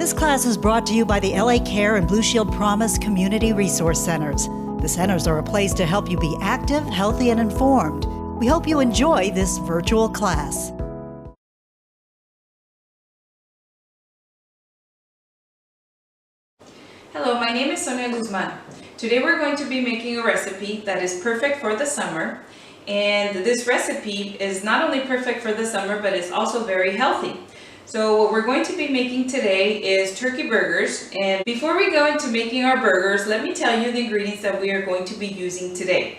This class is brought to you by the LA Care and Blue Shield Promise Community Resource Centers. The centers are a place to help you be active, healthy, and informed. We hope you enjoy this virtual class. Hello, my name is Sonia Guzman. Today we're going to be making a recipe that is perfect for the summer. And this recipe is not only perfect for the summer, but it's also very healthy. So what we're going to be making today is turkey burgers. And before we go into making our burgers, let me tell you the ingredients that we are going to be using today.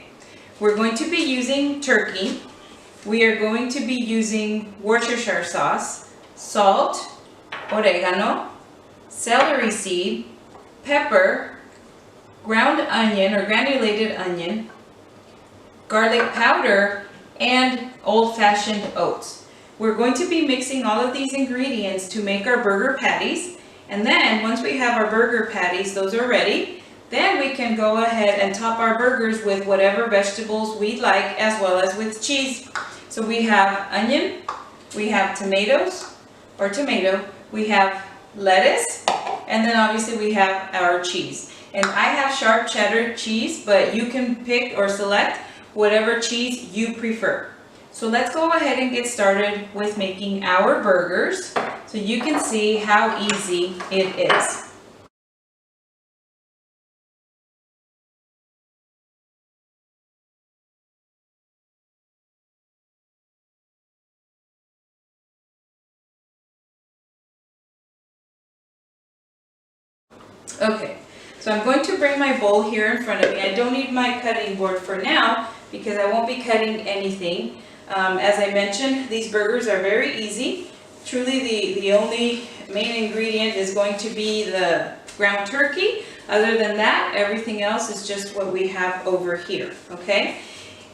We're going to be using turkey. We are going to be using Worcestershire sauce, salt, oregano, celery seed, pepper, ground onion or granulated onion, garlic powder, and old-fashioned oats. We're going to be mixing all of these ingredients to make our burger patties, and then once we have our burger patties, those are ready, then we can go ahead and top our burgers with whatever vegetables we'd like, as well as with cheese. So we have onion, we have tomatoes, or tomato, we have lettuce, and then obviously we have our cheese. And I have sharp cheddar cheese, but you can pick or select whatever cheese you prefer. So let's go ahead and get started with making our burgers so you can see how easy it is. Okay, so I'm going to bring my bowl here in front of me. I don't need my cutting board for now because I won't be cutting anything. As I mentioned, these burgers are very easy. Truly the only main ingredient is going to be the ground turkey. Other than that, everything else is just what we have over here, okay?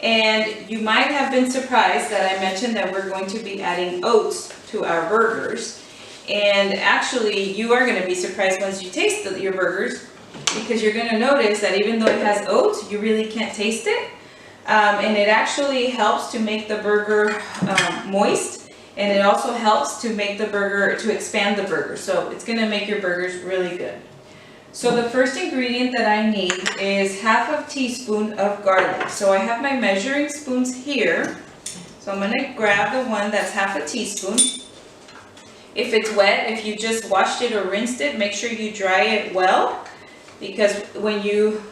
And you might have been surprised that I mentioned that we're going to be adding oats to our burgers. And actually, you are going to be surprised once you taste your burgers, because you're going to notice that even though it has oats, you really can't taste it. And it actually helps to make the burger moist, and it also helps to make the burger, to expand the burger. So it's going to make your burgers really good. So the first ingredient that I need is half a teaspoon of garlic. So I have my measuring spoons here. So I'm going to grab the one that's half a teaspoon. If it's wet, if you just washed it or rinsed it, make sure you dry it well, because when you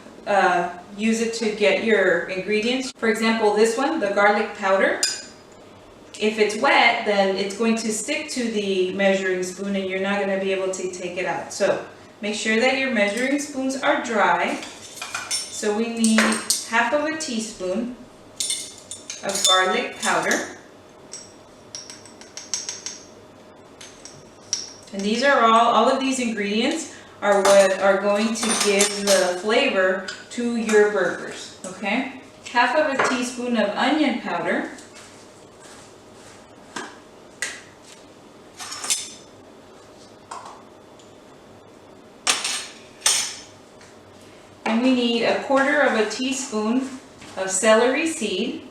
use it to get your ingredients, for example, this one, the garlic powder, if it's wet, then it's going to stick to the measuring spoon and you're not going to be able to take it out. So make sure that your measuring spoons are dry. So we need half of a teaspoon of garlic powder. And these are all of these ingredients are what are going to give the flavor to your burgers, okay? Half of a teaspoon of onion powder. And we need a quarter of a teaspoon of celery seed.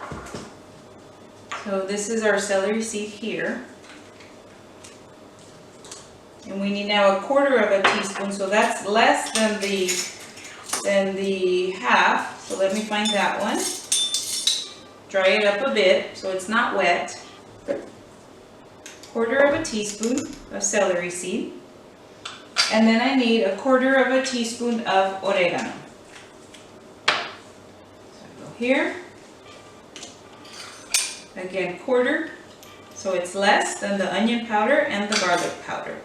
So this is our celery seed here. And we need now a quarter of a teaspoon, so that's less than the half. So let me find that one. Dry it up a bit so it's not wet. Quarter of a teaspoon of celery seed. And then I need a quarter of a teaspoon of oregano. So I go here. Again, quarter. So it's less than the onion powder and the garlic powder.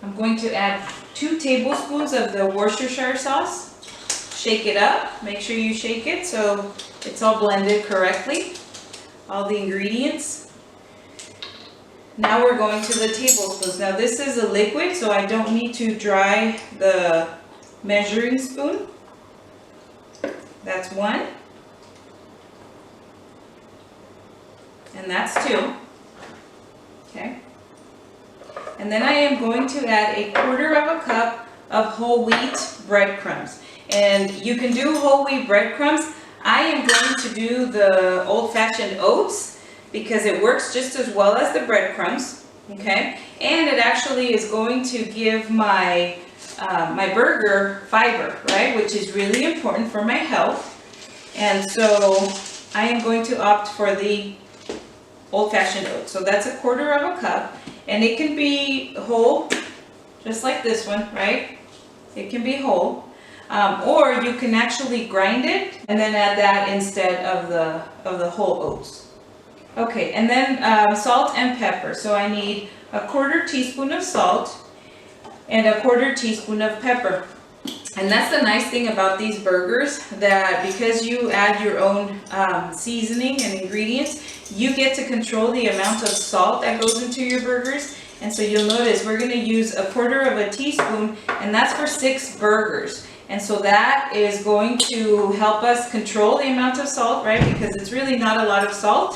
I'm going to add 2 tablespoons of the Worcestershire sauce. Shake it up. Make sure you shake it so it's all blended correctly. All the ingredients. Now we're going to the tablespoons. Now this is a liquid, so I don't need to dry the measuring spoon. That's 1. And that's 2. Okay. And then I am going to add a quarter of a cup of whole wheat breadcrumbs. And you can do whole wheat breadcrumbs. I am going to do the old-fashioned oats because it works just as well as the breadcrumbs, okay? And it actually is going to give my my burger fiber, right? Which is really important for my health. And so I am going to opt for the old-fashioned oats. So that's 1/4 of a cup, and it can be whole, just like this one, right? It can be whole. Or you can actually grind it and then add that instead of the whole oats. Okay, and then salt and pepper. So I need 1/4 teaspoon of salt and 1/4 teaspoon of pepper. And that's the nice thing about these burgers, that because you add your own seasoning and ingredients, you get to control the amount of salt that goes into your burgers. And so you'll notice we're going to use 1/4 of a teaspoon, and that's for 6 burgers. And so that is going to help us control the amount of salt, right? Because it's really not a lot of salt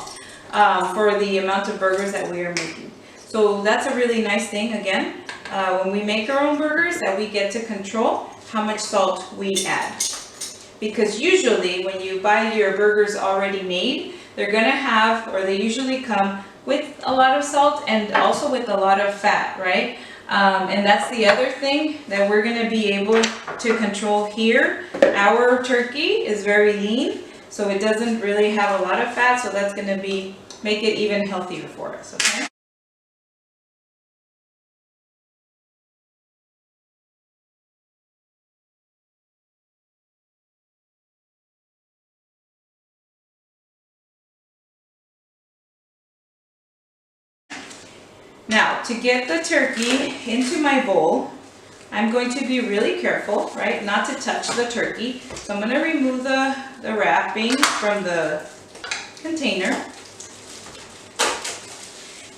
for the amount of burgers that we are making. So that's a really nice thing, again, when we make our own burgers, that we get to control how much salt we add. Because usually when you buy your burgers already made, they're gonna have, or they usually come with a lot of salt and also with a lot of fat, right? And that's the other thing that we're gonna be able to control here. Our turkey is very lean, so it doesn't really have a lot of fat, so that's gonna make it even healthier for us, okay? Now, to get the turkey into my bowl, I'm going to be really careful, right, not to touch the turkey. So I'm going to remove the wrapping from the container.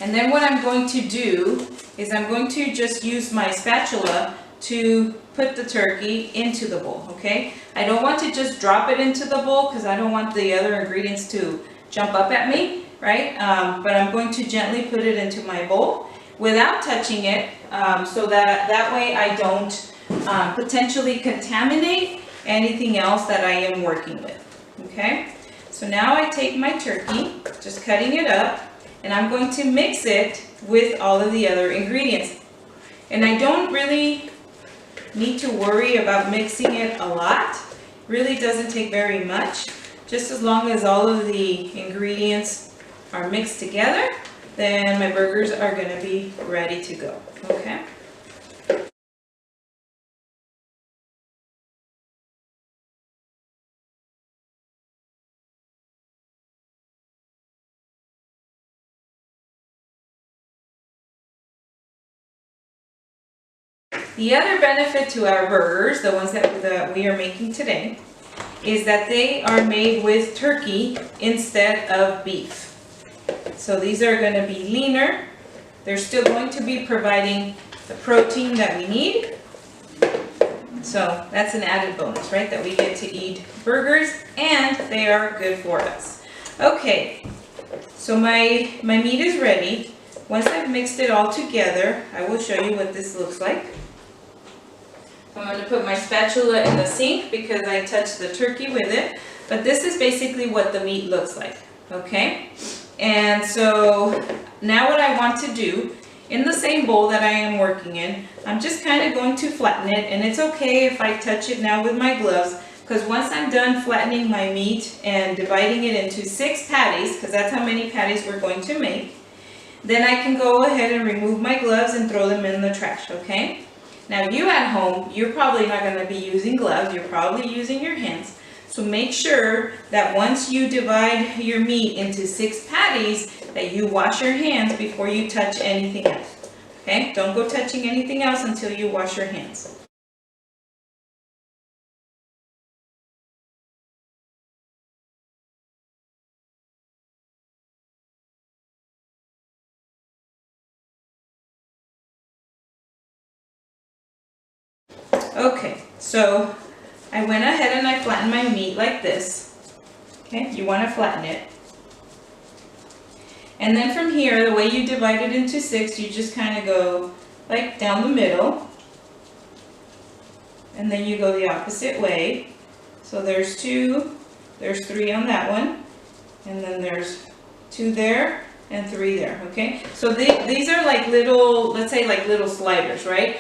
And then what I'm going to do is I'm going to just use my spatula to put the turkey into the bowl, okay? I don't want to just drop it into the bowl because I don't want the other ingredients to jump up at me. Right? But I'm going to gently put it into my bowl without touching it, so that way I don't potentially contaminate anything else that I am working with. Okay? So now I take my turkey, just cutting it up, and I'm going to mix it with all of the other ingredients. And I don't really need to worry about mixing it a lot. It really doesn't take very much. Just as long as all of the ingredients are mixed together, then my burgers are going to be ready to go. Okay? The other benefit to our burgers, the ones that we are making today, is that they are made with turkey instead of beef. So these are going to be leaner. They're still going to be providing the protein that we need. So that's an added bonus, right? That we get to eat burgers and they are good for us. Okay, so my meat is ready. Once I've mixed it all together, I will show you what this looks like. I'm going to put my spatula in the sink because I touched the turkey with it. But this is basically what the meat looks like, okay? And so now what I want to do, in the same bowl that I am working in, I'm just kind of going to flatten it. And it's okay if I touch it now with my gloves, because once I'm done flattening my meat and dividing it into 6 patties, because that's how many patties we're going to make, then I can go ahead and remove my gloves and throw them in the trash, okay? Now you at home, you're probably not going to be using gloves, you're probably using your hands. So make sure that once you divide your meat into 6 patties, that you wash your hands before you touch anything else. Okay? Don't go touching anything else until you wash your hands. Okay, so I went ahead and I flattened my meat like this. Okay, you want to flatten it. And then from here, the way you divide it into 6, you just kind of go like down the middle. And then you go the opposite way. So there's 2, there's 3 on that one. And then there's 2 there, and 3 there, okay? So these are like little, let's say like little sliders, right?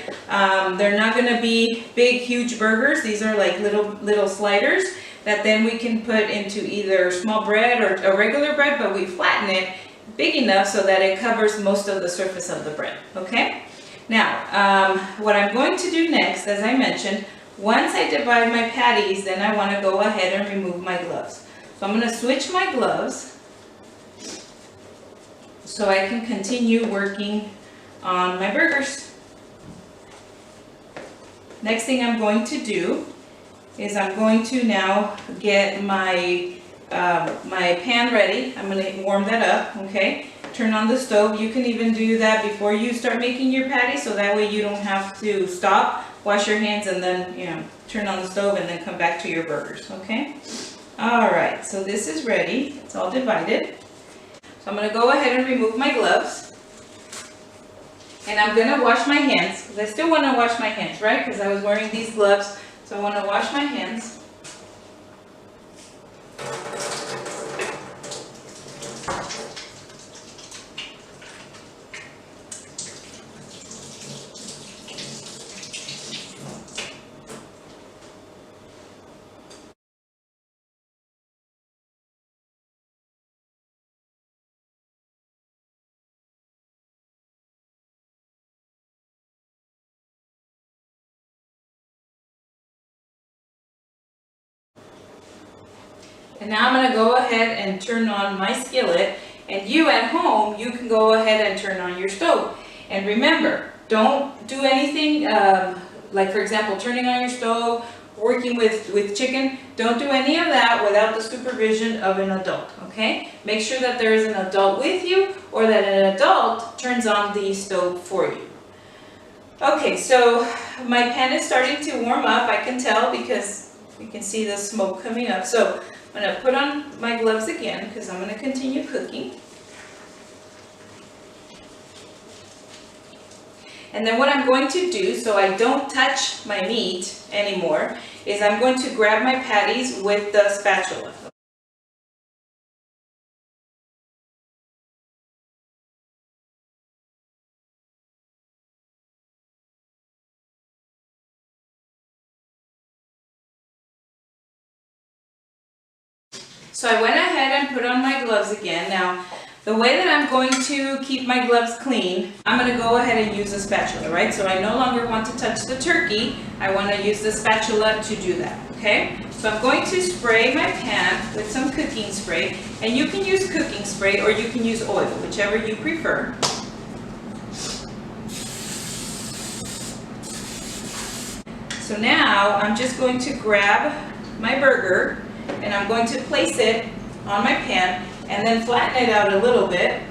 They're not gonna be big, huge burgers. These are like little sliders that then we can put into either small bread or a regular bread, but we flatten it big enough so that it covers most of the surface of the bread, okay? Now, what I'm going to do next, as I mentioned, once I divide my patties, then I wanna go ahead and remove my gloves. So I'm gonna switch my gloves so I can continue working on my burgers. Next thing I'm going to do is I'm going to now get my my pan ready. I'm going to warm that up, okay? Turn on the stove. You can even do that before you start making your patty, so that way you don't have to stop, wash your hands, and then, you know, turn on the stove and then come back to your burgers, okay? All right, so this is ready. It's all divided. So I'm going to go ahead and remove my gloves. And I'm going to wash my hands, because I still want to wash my hands, right? Because I was wearing these gloves, so I want to wash my hands. And now I'm going to go ahead and turn on my skillet, and you at home, you can go ahead and turn on your stove. And remember, don't do anything, like for example, turning on your stove, working with chicken, don't do any of that without the supervision of an adult, okay? Make sure that there is an adult with you, or that an adult turns on the stove for you. Okay, so my pan is starting to warm up, I can tell, because you can see the smoke coming up. So I'm going to put on my gloves again because I'm going to continue cooking. And then what I'm going to do, so I don't touch my meat anymore, is I'm going to grab my patties with the spatula. So I went ahead and put on my gloves again. Now, the way that I'm going to keep my gloves clean, I'm going to go ahead and use a spatula, right? So I no longer want to touch the turkey. I want to use the spatula to do that, okay? So I'm going to spray my pan with some cooking spray. And you can use cooking spray or you can use oil, whichever you prefer. So now I'm just going to grab my burger and I'm going to place it on my pan and then flatten it out a little bit,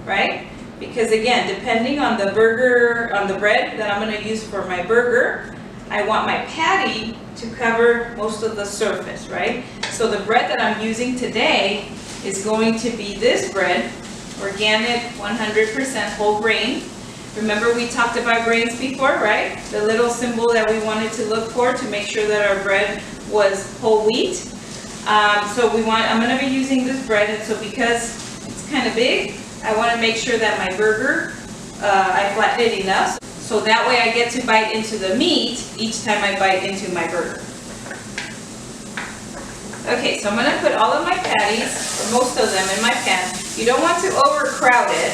right? Because again, depending on the burger, on the bread that I'm going to use for my burger, I want my patty to cover most of the surface, right? So the bread that I'm using today is going to be this bread, organic, 100% whole grain. Remember we talked about grains before, right? The little symbol that we wanted to look for to make sure that our bread was whole wheat. I'm going to be using this bread, and so because it's kind of big, I want to make sure that my burger, I flatten it enough, so that way I get to bite into the meat each time I bite into my burger. Okay, so I'm going to put all of my patties, or most of them, in my pan. You don't want to overcrowd it.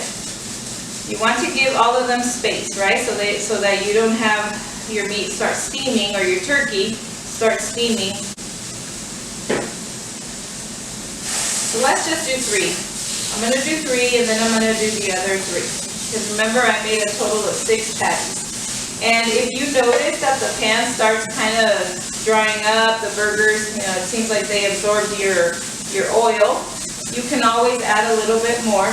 You want to give all of them space, right? So that you don't have your meat start steaming or your turkey start steaming. So let's just do 3. I'm going to do 3 and then I'm going to do the other 3. Because remember, I made a total of 6 patties. And if you notice that the pan starts kind of drying up, the burgers, you know, it seems like they absorbed your oil, you can always add a little bit more.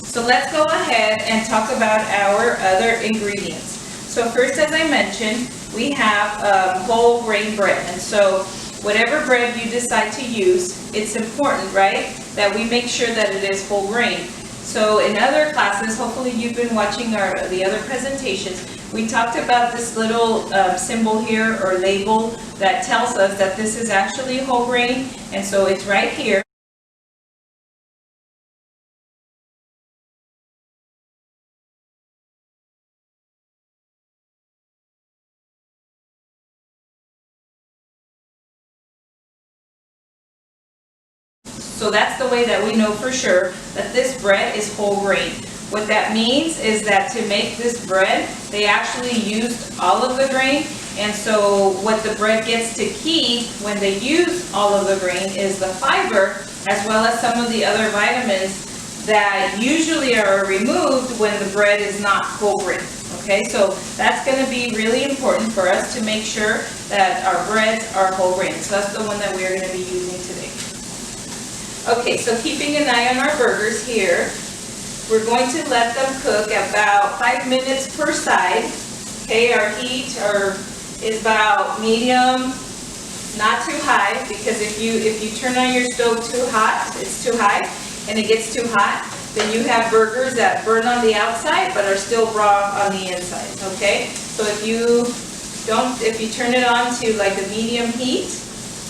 So let's go ahead and talk about our other ingredients. So first, as I mentioned, we have whole grain bread. And so whatever bread you decide to use, it's important, right, that we make sure that it is whole grain. So in other classes, hopefully you've been watching the other presentations, we talked about this little symbol here or label that tells us that this is actually whole grain, and so it's right here. So that's the way that we know for sure that this bread is whole grain. What that means is that to make this bread, they actually used all of the grain. And so what the bread gets to keep when they use all of the grain is the fiber, as well as some of the other vitamins that usually are removed when the bread is not whole grain. Okay, so that's going to be really important for us to make sure that our breads are whole grain. So that's the one that we're going to be using today. Okay, so keeping an eye on our burgers here, we're going to let them cook about 5 minutes per side. Okay, our heat is about medium, not too high, because if you turn on your stove too hot, it's too high, and it gets too hot, then you have burgers that burn on the outside but are still raw on the inside. Okay, so if you turn it on to like a medium heat,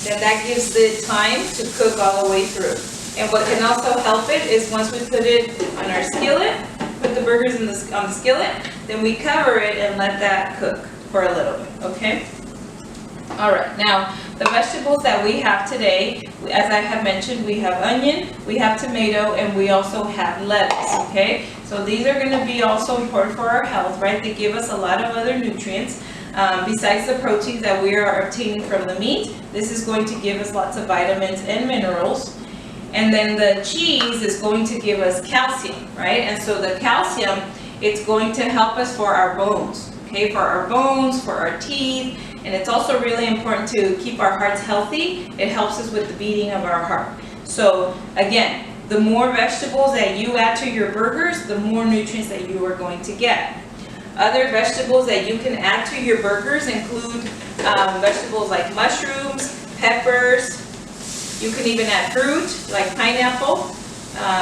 then that gives it time to cook all the way through. And what can also help it is once we put it on our skillet, put the burgers on the skillet, then we cover it and let that cook for a little bit. Okay. All right, now the vegetables that we have today, as I have mentioned, we have onion, we have tomato, and we also have lettuce, okay? So these are going to be also important for our health, right? They give us a lot of other nutrients. Besides the proteins that we are obtaining from the meat, this is going to give us lots of vitamins and minerals. And then the cheese is going to give us calcium, right? And so the calcium, it's going to help us for our bones, okay? For our bones, for our teeth. And it's also really important to keep our hearts healthy. It helps us with the beating of our heart. So again, the more vegetables that you add to your burgers, the more nutrients that you are going to get. Other vegetables that you can add to your burgers include vegetables like mushrooms, peppers. You can even add fruit like pineapple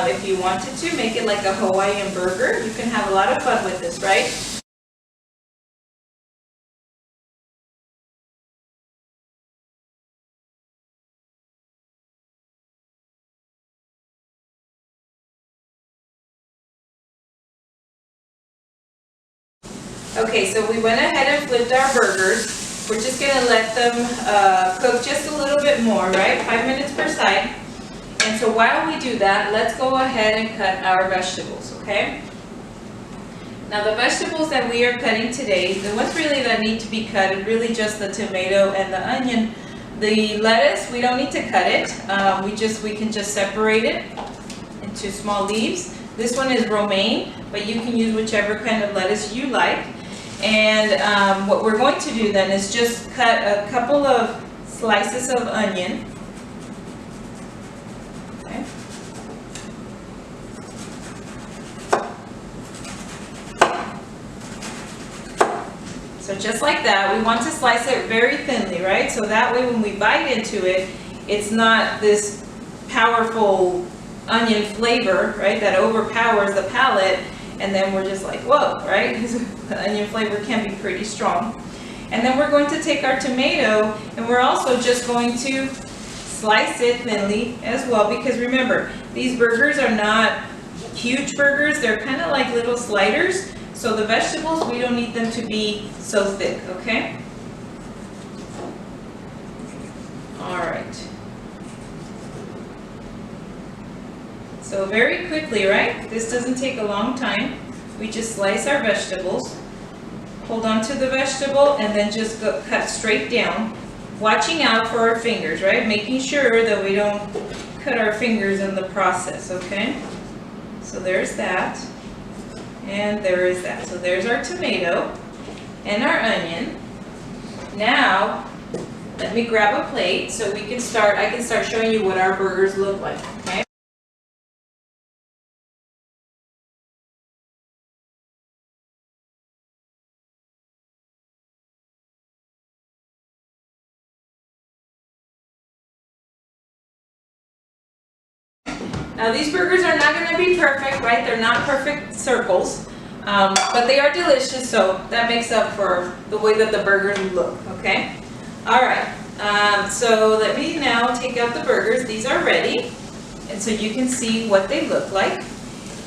if you wanted to. Make it like a Hawaiian burger. You can have a lot of fun with this, right? Okay, so we went ahead and flipped our burgers. We're just going to let them cook just a little bit more, right? 5 minutes per side. And so while we do that, let's go ahead and cut our vegetables, okay? Now the vegetables that we are cutting today, the ones really that need to be cut is really just the tomato and the onion. The lettuce, we don't need to cut it. We can just separate it into small leaves. This one is romaine, but you can use whichever kind of lettuce you like. And what we're going to do then is just cut a couple of slices of onion. Okay. So just like that, we want to slice it very thinly, right? So that way when we bite into it, it's not this powerful onion flavor, right, that overpowers the palate, and then we're just like, whoa, right? The onion flavor can be pretty strong. And then we're going to take our tomato, and we're also just going to slice it thinly as well, because remember, these burgers are not huge burgers, they're kind of like little sliders, so the vegetables, we don't need them to be so thick, okay? All right. So very quickly, right? This doesn't take a long time. We just slice our vegetables, hold on to the vegetable, and then just cut straight down, watching out for our fingers, right? Making sure that we don't cut our fingers in the process, okay? So there's that, and there is that. So there's our tomato and our onion. Now, let me grab a plate so we can start, I can start showing you what our burgers look like, okay? Now these burgers are not going to be perfect, right? They're not perfect circles, but they are delicious, so that makes up for the way that the burgers look, okay? All right, so let me now take out the burgers. These are ready, and so you can see what they look like.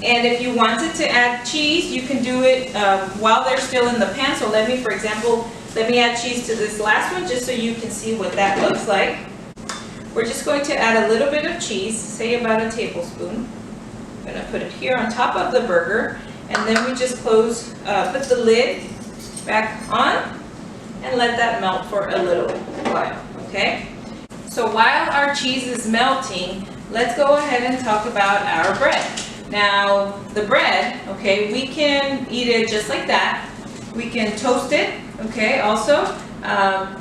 And if you wanted to add cheese, you can do it while they're still in the pan. So let me, for example, let me add cheese to this last one just so you can see what that looks like. we're just going to add a little bit of cheese, say about a tablespoon. I'm going to put it here on top of the burger, and then we just close, put the lid back on and let that melt for a little while, okay? So while our cheese is melting, let's go ahead and talk about our bread. Now, the bread, okay, we can eat it just like that. We can toast it, okay, also.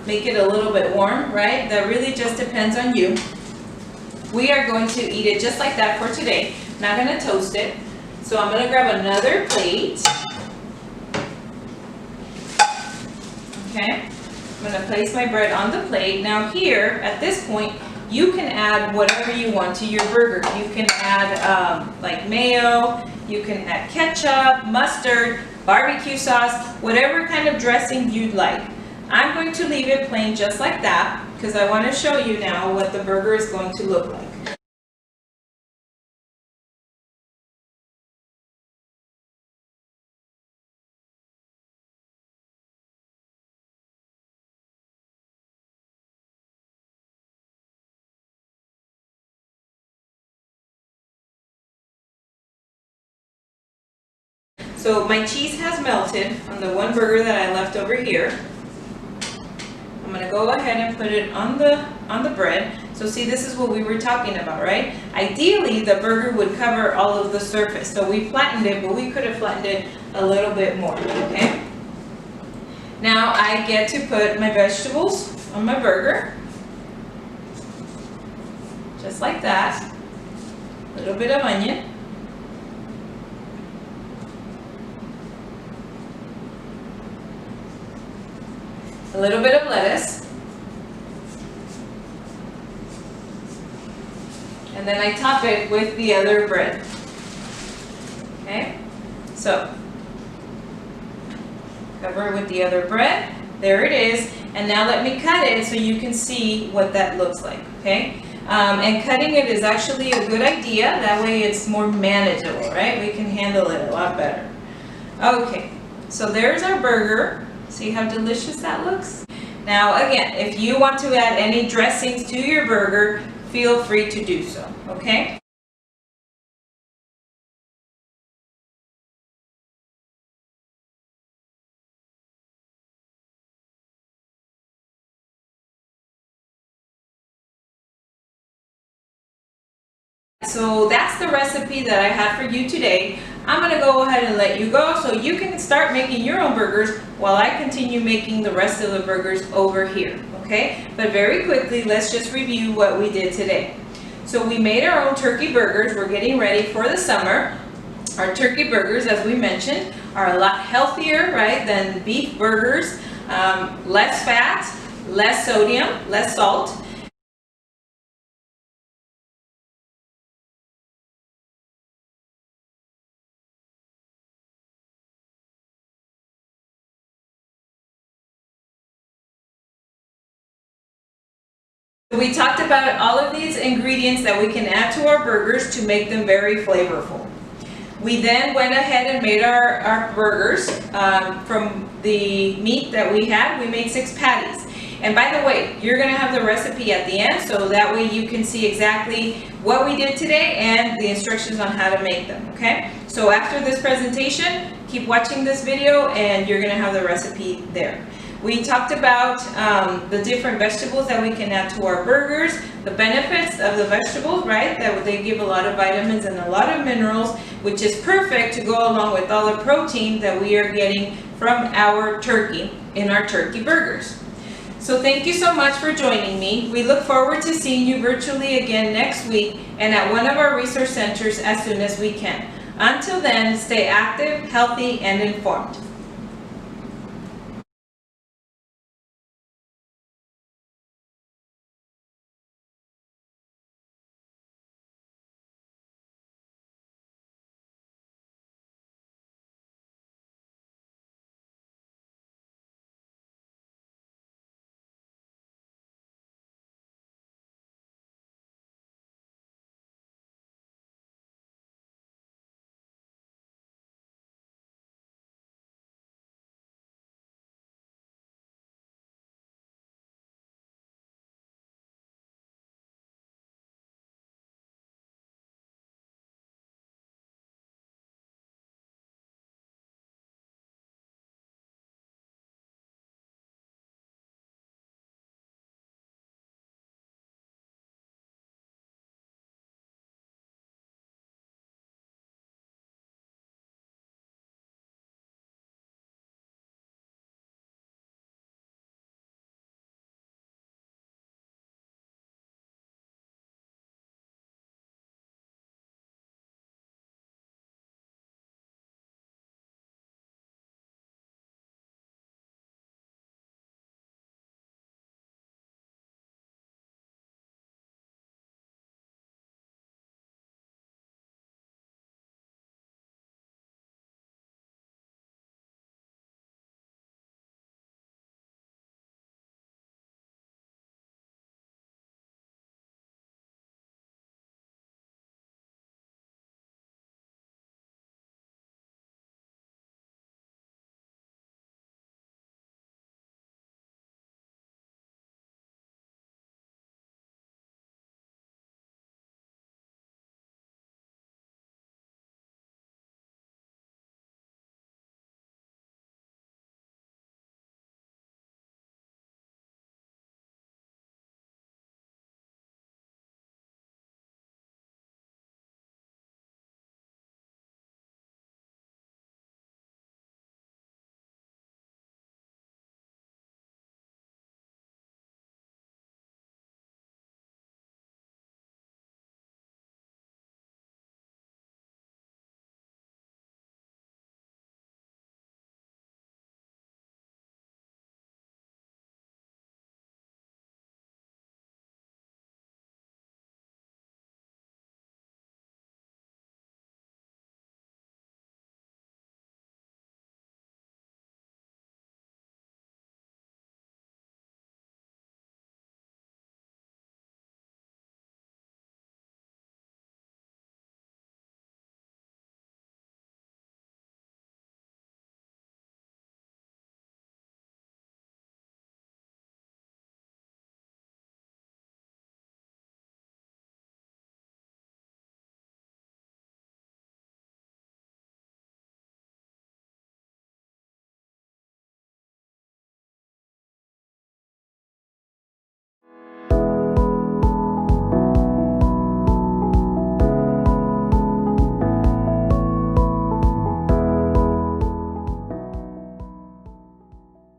Make it a little bit warm, right? That really just depends on you. We are going to eat it just like that for today. Not going to toast it. So I'm going to grab another plate. Okay. I'm going to place my bread on the plate. Now here, at this point, you can add whatever you want to your burger. You can add like mayo, you can add ketchup, mustard, barbecue sauce, whatever kind of dressing you'd like. I'm going to leave it plain just like that because I want to show you now what the burger is going to look like. So my cheese has melted on the one burger that I left over here. I'm going to go ahead and put it on the bread. So see, this is what we were talking about, right? Ideally, the burger would cover all of the surface. So we flattened it, but we could have flattened it a little bit more, okay? Now I get to put my vegetables on my burger. Just like that. A little bit of onion. A little bit of lettuce, and then I top it with the other bread. Okay, so cover it with the other bread. There it is, and now let me cut it so you can see what that looks like. Okay, and cutting it is actually a good idea. That way it's more manageable, right? We can handle it a lot better. Okay, so there's our burger. See how delicious that looks? Now again, if you want to add any dressings to your burger, feel free to do so, okay? So that's the recipe that I had for you today. I'm going to go ahead and let you go so you can start making your own burgers while I continue making the rest of the burgers over here, okay? But very quickly, let's just review what we did today. So we made our own turkey burgers. We're getting ready for the summer. Our turkey burgers, as we mentioned, are a lot healthier, right, than beef burgers. Less fat, less sodium, less salt. We talked about all of these ingredients that we can add to our burgers to make them very flavorful. We then went ahead and made our burgers from the meat that we had. We made 6 patties. And by the way, you're going to have the recipe at the end, so that way you can see exactly what we did today and the instructions on how to make them, okay? So after this presentation, keep watching this video and you're going to have the recipe there. We talked about the different vegetables that we can add to our burgers, the benefits of the vegetables, right? That they give a lot of vitamins and a lot of minerals, which is perfect to go along with all the protein that we are getting from our turkey in our turkey burgers. So thank you so much for joining me. We look forward to seeing you virtually again next week and at one of our resource centers as soon as we can. Until then, stay active, healthy, and informed.